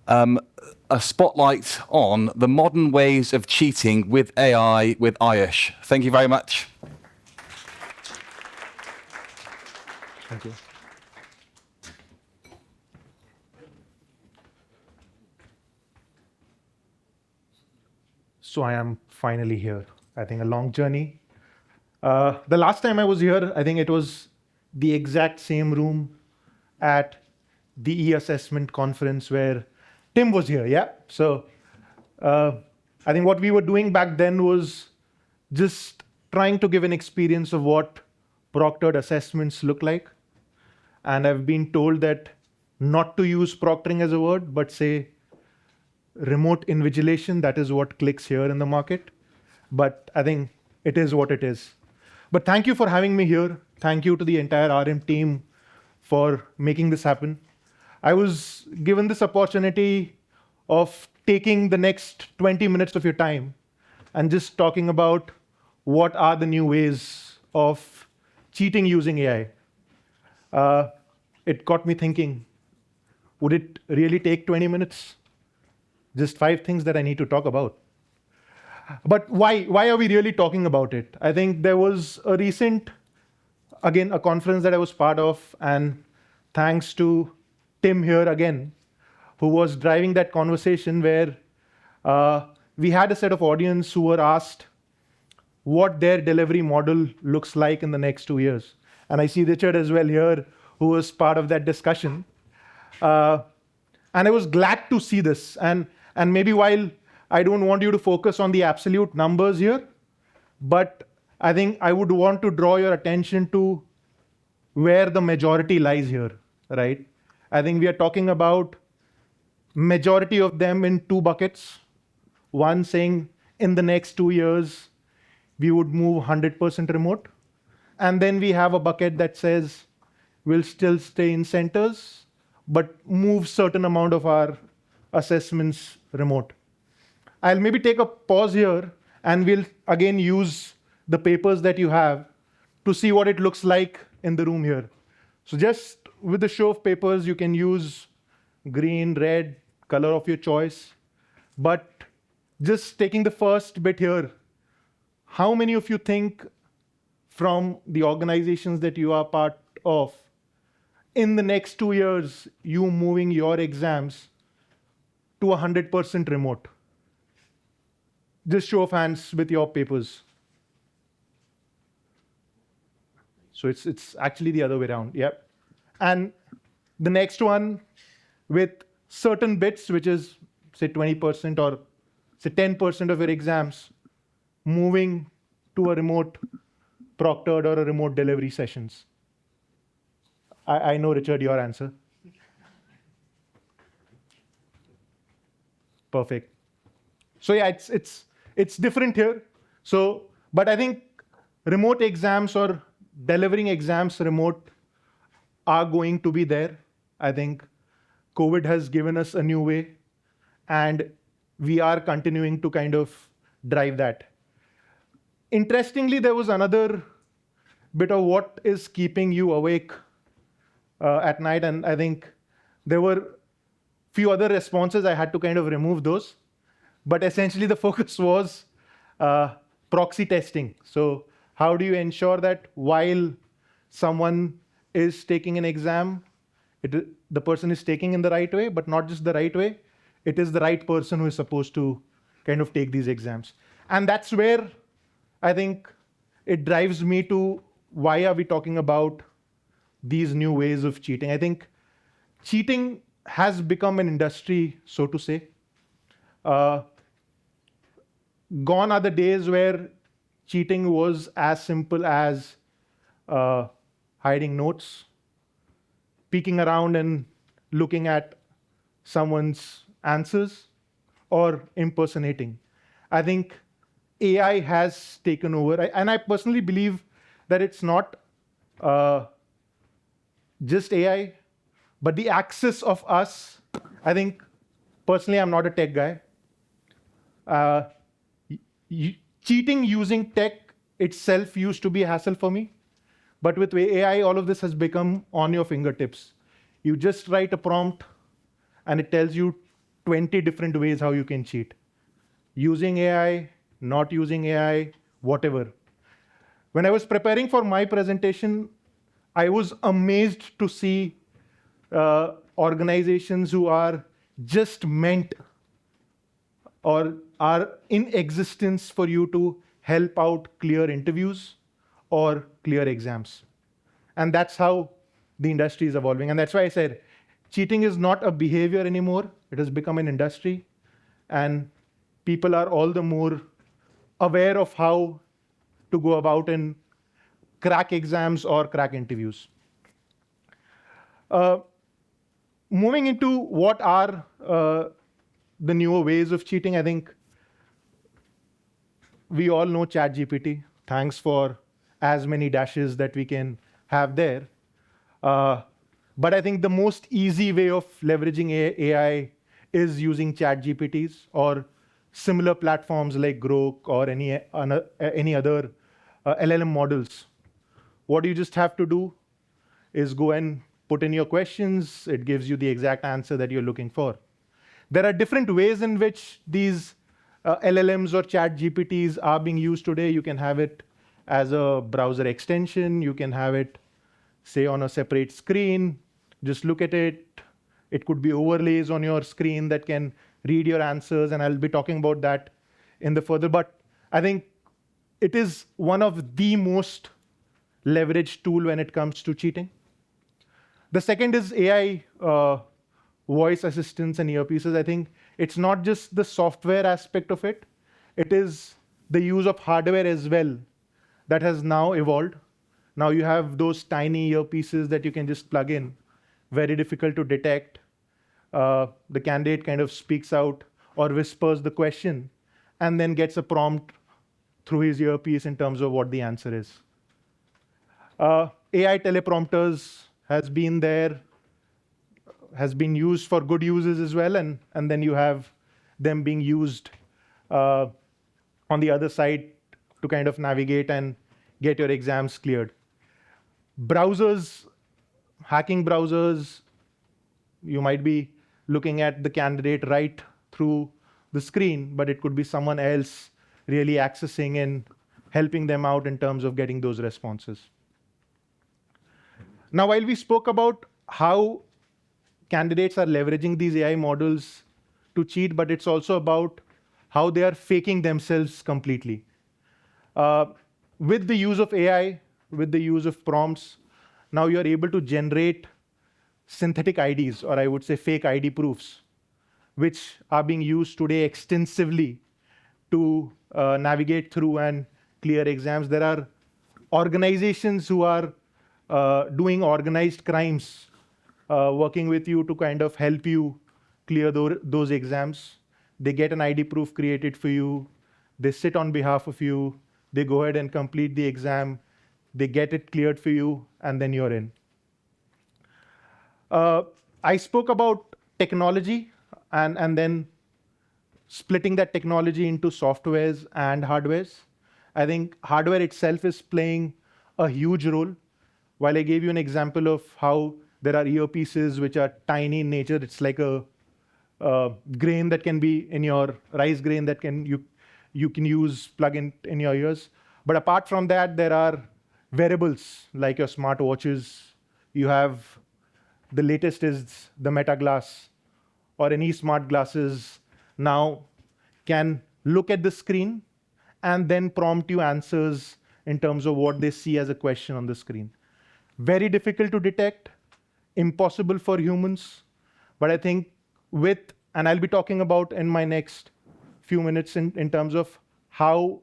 a spotlight on the modern ways of cheating with AI with Ayush. Thank you very much. Thank you. So I am finally here. I think a long journey. The last time I was here, I think it was the exact same room at the e-assessment conference where Tim was here, yeah? So I think what we were doing back then was just trying to give an experience of what proctored assessments look like. And I've been told that not to use proctoring as a word, but say remote invigilation, that is what clicks here in the market. But I think it is what it is. But thank you for having me here. Thank you to the entire RM team for making this happen. I was given this opportunity of taking the next 20 minutes of your time and just talking about what are the new ways of cheating using AI. It got me thinking, would it really take 20 minutes? Just 5 things that I need to talk about. But why are we really talking about it? I think there was a recent, again, a conference that I was part of, and thanks to Tim here again, who was driving that conversation where we had a set of audience who were asked what their delivery model looks like in the next 2 years. And I see Richard as well here, who was part of that discussion. And I was glad to see this. And maybe while I don't want you to focus on the absolute numbers here, but I think I would want to draw your attention to where the majority lies here, right? I think we are talking about majority of them in 2 buckets. One saying in the next 2 years, we would move 100% remote. And then we have a bucket that says we'll still stay in centers, but move certain amount of our assessments remote. I'll maybe take a pause here and we'll again use the papers that you have to see what it looks like in the room here. So just with the show of papers, you can use green, red, color of your choice. But just taking the first bit here, how many of you think from the organizations that you are part of, in the next 2 years, you moving your exams to 100% remote? Just show of hands with your papers. So it's actually the other way around, yep. And the next one with certain bits, which is say 20% or say 10% of your exams, moving to a remote proctored or a remote delivery sessions. I know, Richard, your answer. Perfect. So yeah, it's different here. So, but I think remote exams or delivering exams remote are going to be there. I think COVID has given us a new way, and we are continuing to kind of drive that. Interestingly, there was another bit of what is keeping you awake at night, and I think there were few other responses. I had to kind of remove those. But essentially, the focus was proxy testing. So how do you ensure that while someone is taking an exam, the person is taking in the right way, but not just the right way, it is the right person who is supposed to kind of take these exams. And that's where I think it drives me to why are we talking about these new ways of cheating? I think cheating has become an industry, so to say. Gone are the days where cheating was as simple as hiding notes, peeking around and looking at someone's answers, or impersonating. I think AI has taken over, and I personally believe that it's not just AI, but the access of us. I think, personally, I'm not a tech guy. Cheating using tech itself used to be a hassle for me. But with AI, all of this has become on your fingertips. You just write a prompt, and it tells you 20 different ways how you can cheat. Using AI, not using AI, whatever. When I was preparing for my presentation, I was amazed to see organizations who are just meant or are in existence for you to help out clear interviews or clear exams. And that's how the industry is evolving. And that's why I said cheating is not a behavior anymore. It has become an industry. And people are all the more aware of how to go about and crack exams or crack interviews. Uh, Moving into what are the newer ways of cheating, I think we all know ChatGPT. Thanks for as many dashes that we can have there. Uh, but I think the most easy way of leveraging AI is using ChatGPTs or similar platforms like Grok or any other LLM models. What you just have to do is go and put in your questions. It gives you the exact answer that you're looking for. There are different ways in which these LLMs or chat GPTs are being used today. You can have it as a browser extension. You can have it, say, on a separate screen. Just look at it. It could be overlays on your screen that can read your answers, and I'll be talking about that in the further. But I think it is one of the most leveraged tool when it comes to cheating. The second is AI voice assistants and earpieces. I think it's not just the software aspect of it. It is the use of hardware as well that has now evolved. Now you have those tiny earpieces that you can just plug in, very difficult to detect. The candidate kind of speaks out or whispers the question and then gets a prompt through his earpiece in terms of what the answer is. AI teleprompters has been there, has been used for good uses as well, and then you have them being used on the other side to kind of navigate and get your exams cleared. Browsers, hacking browsers, you might be looking at the candidate right through the screen, but it could be someone else really accessing and helping them out in terms of getting those responses. Now, while we spoke about how candidates are leveraging these AI models to cheat, but it's also about how they are faking themselves completely. With the use of AI, with the use of prompts, now you're able to generate synthetic IDs, or I would say fake ID proofs, which are being used today extensively to navigate through and clear exams. There are organizations who are doing organized crimes, working with you to kind of help you clear those exams. They get an ID proof created for you. They sit on behalf of you. They go ahead and complete the exam. They get it cleared for you, and then you're in. I spoke about technology and then splitting that technology into softwares and hardwares. I think hardware itself is playing a huge role. While I gave you an example of how there are earpieces which are tiny in nature, it's like a grain that can be in your rice grain that you can use, plug in your ears. But apart from that, there are wearables like your smartwatches. You have the latest is the Meta Glass, or any smart glasses now can look at the screen and then prompt you answers in terms of what they see as a question on the screen. Very difficult to detect, impossible for humans, but I think and I'll be talking about in my next few minutes in terms of how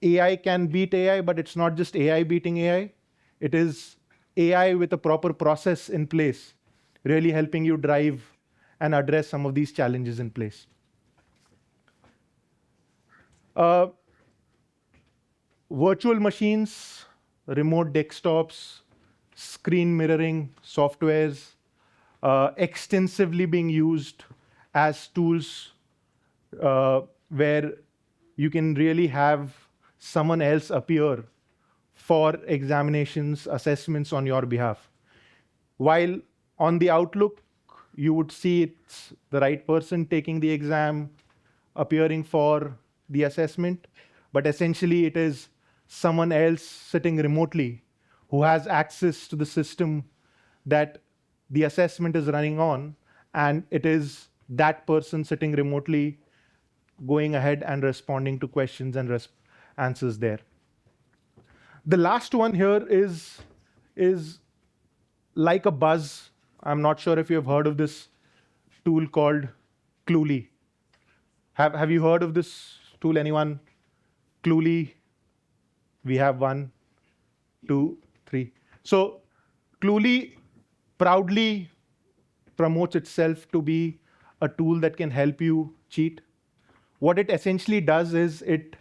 AI can beat AI, but it's not just AI beating AI. It is AI with a proper process in place, really helping you drive and address some of these challenges in place. Virtual machines, remote desktops, screen mirroring softwares, extensively being used as tools where you can really have someone else appear for examinations, assessments on your behalf. While on the outlook, you would see it's the right person taking the exam, appearing for the assessment, but essentially it is someone else sitting remotely who has access to the system that the assessment is running on, and it is that person sitting remotely going ahead and responding to questions and answers there. The last one here is like a buzz. I'm not sure if you have heard of this tool called Cluely. Have you heard of this tool, anyone? Cluely, we have 1, 2, 3. So Cluely proudly promotes itself to be a tool that can help you cheat. What it essentially does is it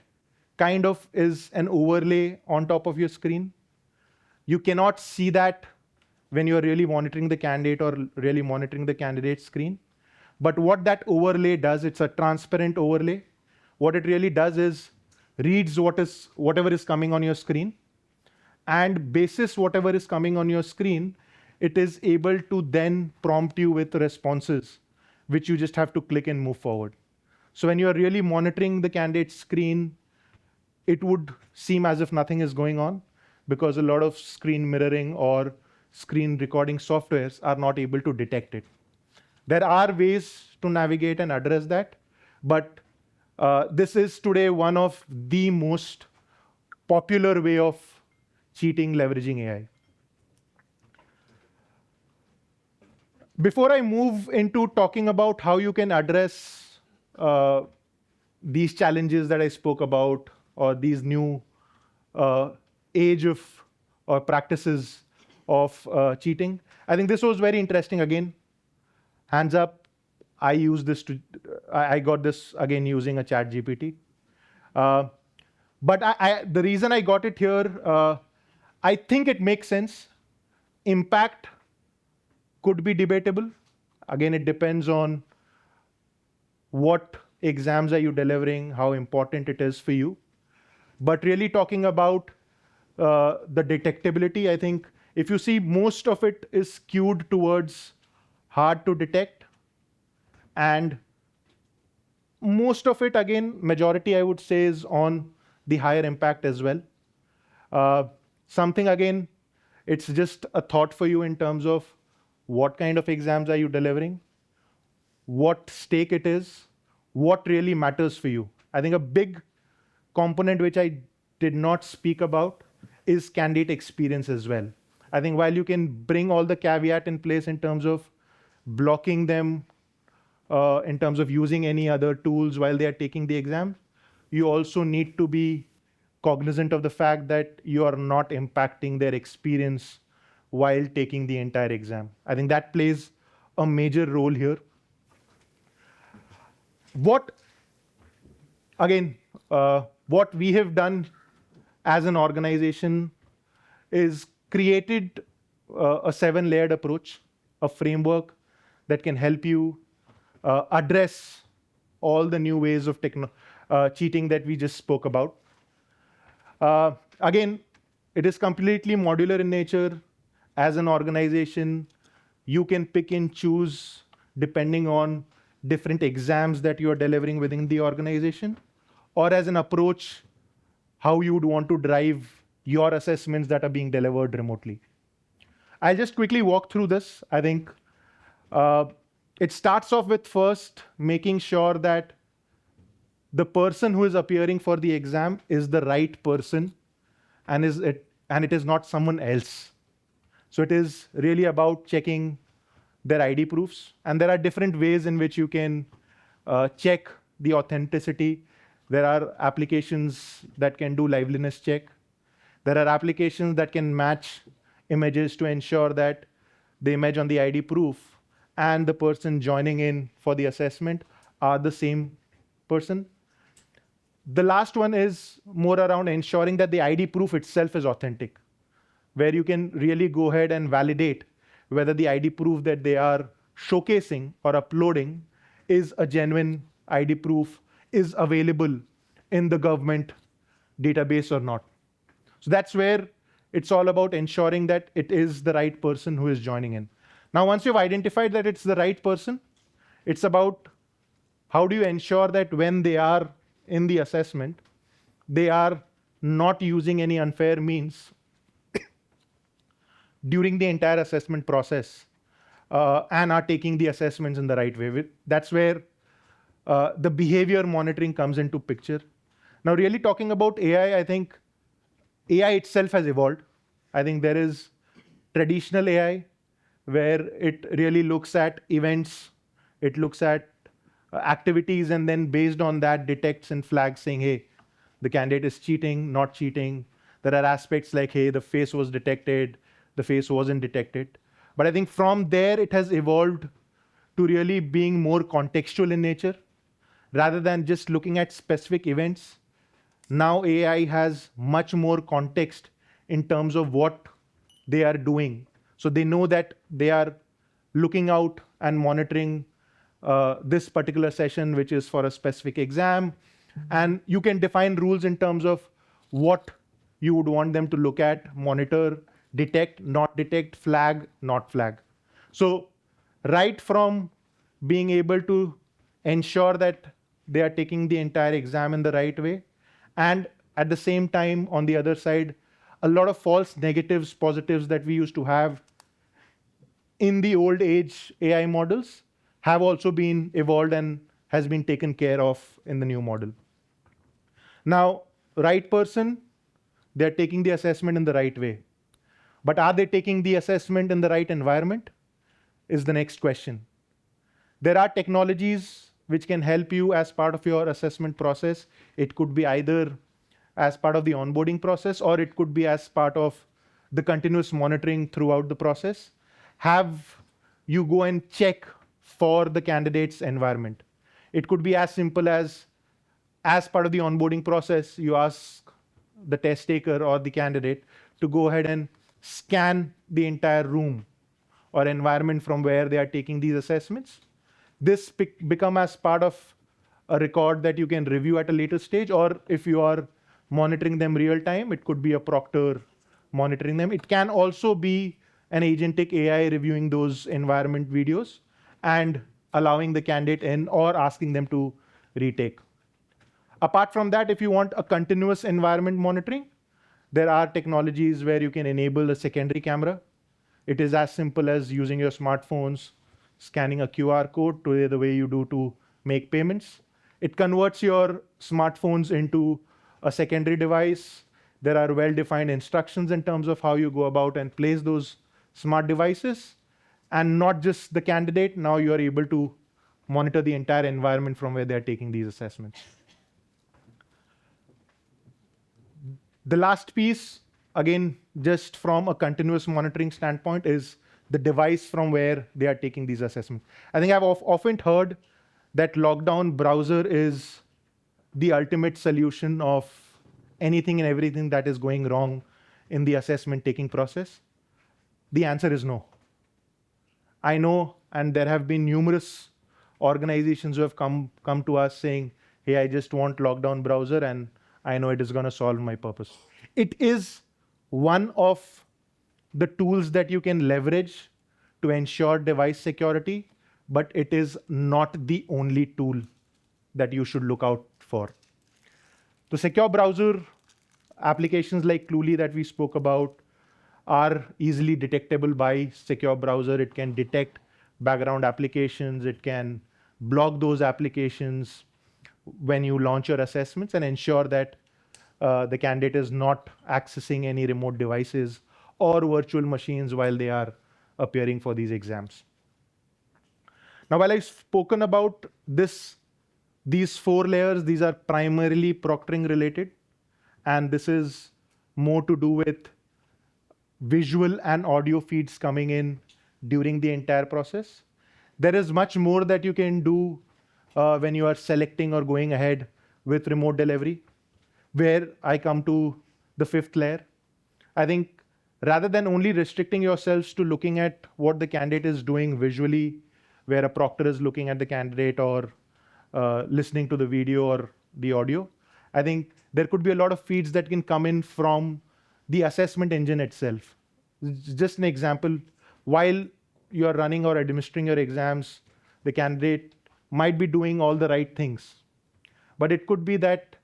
kind of is an overlay on top of your screen. You cannot see that when you're really monitoring the candidate or really monitoring the candidate's screen. But what that overlay does, it's a transparent overlay. What it really does is reads whatever is coming on your screen, and basis whatever is coming on your screen, it is able to then prompt you with responses, which you just have to click and move forward. So when you're really monitoring the candidate's screen, it would seem as if nothing is going on, because a lot of screen mirroring or screen recording softwares are not able to detect it. There are ways to navigate and address that, but this is today one of the most popular way of cheating leveraging AI. Before I move into talking about how you can address these challenges that I spoke about, or these new age of or practices of cheating, I think this was very interesting. Again, hands up, I use this to, I got this again using a chat GPT. But the reason I got it here, I think it makes sense. Impact could be debatable. Again, it depends on what exams are you delivering, how important it is for you. But really talking about the detectability, I think if you see, most of it is skewed towards hard to detect, and most of it, again, majority I would say, is on the higher impact as well. Something, again, it's just a thought for you in terms of what kind of exams are you delivering, what stake it is, what really matters for you. I think a big component which I did not speak about is candidate experience as well. I think while you can bring all the caveat in place in terms of blocking them, in terms of using any other tools while they are taking the exam, you also need to be cognizant of the fact that you are not impacting their experience while taking the entire exam. I think that plays a major role here. What we have done as an organization is created a 7-layered approach, a framework that can help you address all the new ways of cheating that we just spoke about. Again, it is completely modular in nature. As an organization, you can pick and choose depending on different exams that you are delivering within the organization, or as an approach, how you would want to drive your assessments that are being delivered remotely. I'll just quickly walk through this. I think it starts off with first making sure that the person who is appearing for the exam is the right person, and it is not someone else. So it is really about checking their ID proofs, and there are different ways in which you can check the authenticity. There are applications that can do liveliness check. There are applications that can match images to ensure that the image on the ID proof and the person joining in for the assessment are the same person. The last one is more around ensuring that the ID proof itself is authentic, where you can really go ahead and validate whether the ID proof that they are showcasing or uploading is a genuine ID proof, is available in the government database or not. So that's where it's all about ensuring that it is the right person who is joining in. Now, once you've identified that it's the right person, it's about how do you ensure that when they are in the assessment, they are not using any unfair means during the entire assessment process and are taking the assessments in the right way. That's where the behavior monitoring comes into picture. Now, really talking about AI, I think AI itself has evolved. I think there is traditional AI where it really looks at events, it looks at activities, and then based on that detects and flags saying, hey, the candidate is cheating, not cheating. There are aspects like, hey, the face was detected, the face wasn't detected. But I think from there, it has evolved to really being more contextual in nature rather than just looking at specific events. Now AI has much more context in terms of what they are doing. So they know that they are looking out and monitoring this particular session, which is for a specific exam. And you can define rules in terms of what you would want them to look at, monitor, detect, not detect, flag, not flag. So right from being able to ensure that they are taking the entire exam in the right way, and at the same time, on the other side, a lot of false negatives, positives that we used to have in the old age AI models have also been evolved and has been taken care of in the new model. Now, right person, they're taking the assessment in the right way. But are they taking the assessment in the right environment? Is the next question. There are technologies which can help you as part of your assessment process. It could be either as part of the onboarding process, or it could be as part of the continuous monitoring throughout the process. Have you go and check for the candidate's environment. It could be as simple as part of the onboarding process, you ask the test taker or the candidate to go ahead and scan the entire room or environment from where they are taking these assessments. This become as part of a record that you can review at a later stage, or if you are monitoring them real time, it could be a proctor monitoring them. It can also be an agentic AI reviewing those environment videos and allowing the candidate in or asking them to retake. Apart from that, if you want a continuous environment monitoring, there are technologies where you can enable a secondary camera. It is as simple as using your smartphones, scanning a QR code to the way you do to make payments. It converts your smartphones into a secondary device. There are well-defined instructions in terms of how you go about and place those smart devices. And not just the candidate, now you are able to monitor the entire environment from where they're taking these assessments. The last piece, again, just from a continuous monitoring standpoint, is the device from where they are taking these assessments. I think I've often heard that lockdown browser is the ultimate solution of anything and everything that is going wrong in the assessment taking process. The answer is no. I know, and there have been numerous organizations who have come to us saying, hey, I just want lockdown browser and I know it is going to solve my purpose. It is one of the tools that you can leverage to ensure device security, but it is not the only tool that you should look out for. The secure browser applications like Cluely that we spoke about are easily detectable by secure browser. It can detect background applications. It can block those applications when you launch your assessments and ensure that the candidate is not accessing any remote devices or virtual machines while they are appearing for these exams. Now, while I've spoken about these 4 layers, these are primarily proctoring related, and this is more to do with visual and audio feeds coming in during the entire process. There is much more that you can do when you are selecting or going ahead with remote delivery, where I come to the 5th layer. I think rather than only restricting yourselves to looking at what the candidate is doing visually, where a proctor is looking at the candidate or listening to the video or the audio, I think there could be a lot of feeds that can come in from the assessment engine itself. Just an example, while you're running or administering your exams, the candidate might be doing all the right things. But it could be that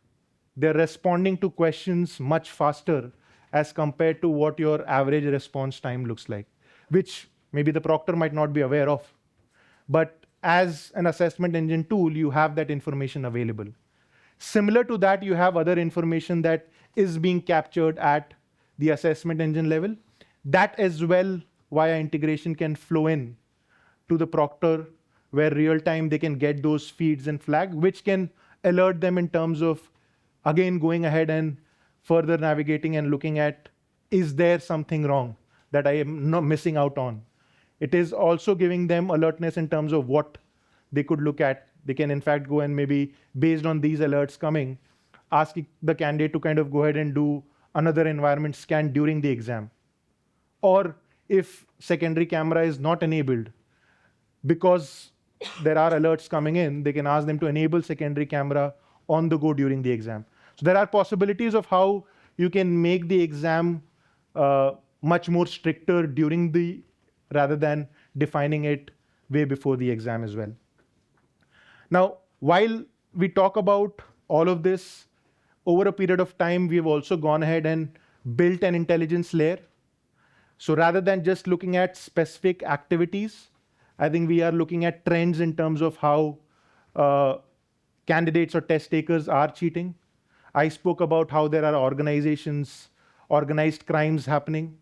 they're responding to questions much faster as compared to what your average response time looks like, which maybe the proctor might not be aware of. But as an assessment engine tool, you have that information available. Similar to that, you have other information that is being captured at the assessment engine level. That as well, via integration, can flow in to the proctor, where real time they can get those feeds and flag, which can alert them in terms of, again, going ahead and further navigating and looking at, is there something wrong that I am not missing out on? It is also giving them alertness in terms of what they could look at. They can in fact go and maybe, based on these alerts coming, ask the candidate to kind of go ahead and do another environment scan during the exam. Or if secondary camera is not enabled, because there are alerts coming in, they can ask them to enable secondary camera on the go during the exam. So there are possibilities of how you can make the exam much more stricter during the, rather than defining it way before the exam as well. Now, while we talk about all of this, over a period of time, we've also gone ahead and built an intelligence layer. So rather than just looking at specific activities, I think we are looking at trends in terms of how candidates or test takers are cheating. I spoke about how there are organizations, organized crimes happening.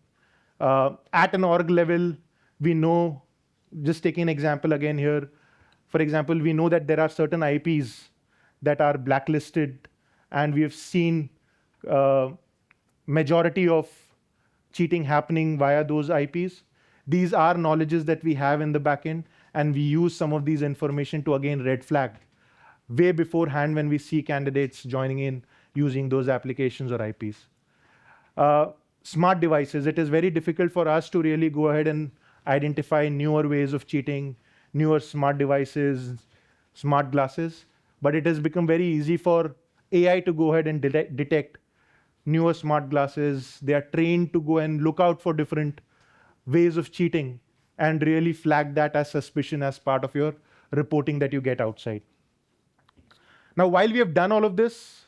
At an org level, we know, just taking an example again here, for example, we know that there are certain IPs that are blacklisted, and we have seen majority of cheating happening via those IPs. These are knowledges that we have in the backend, and we use some of these information to, again, red flag way beforehand when we see candidates joining in using those applications or IPs. Smart devices. It is very difficult for us to really go ahead and identify newer ways of cheating, newer smart devices, smart glasses, but it has become very easy for AI to go ahead and detect newer smart glasses. They are trained to go and look out for different ways of cheating and really flag that as suspicion as part of your reporting that you get outside. Now, while we have done all of this,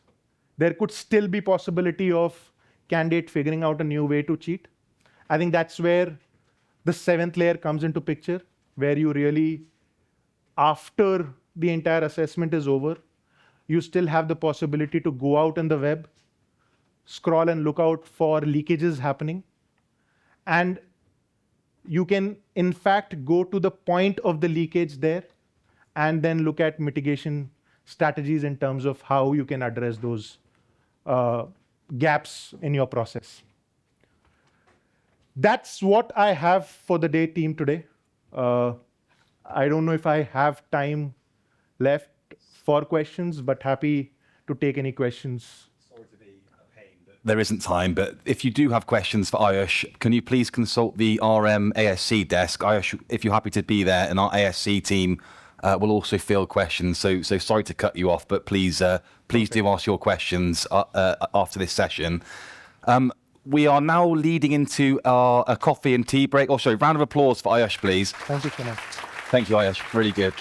there could still be possibility of candidate figuring out a new way to cheat. I think that's where the 7th layer comes into picture, where you really, after the entire assessment is over, you still have the possibility to go out in the web, scroll and look out for leakages happening. And you can, in fact, go to the point of the leakage there and then look at mitigation strategies in terms of how you can address those gaps in your process. That's what I have for the day, team, today. I don't know if I have time left for questions, but happy to take any questions. Sorry to be a pain, but there isn't time, but if you do have questions for Ayush, can you please consult the RM ASC desk? Ayush, if you're happy to be there, and our ASC team will also field questions. So sorry to cut you off, but please do ask your questions after this session. We are now leading into a coffee and tea break. Also, round of applause for Ayush, please. Thank you so much. Thank you, Ayush. Really good.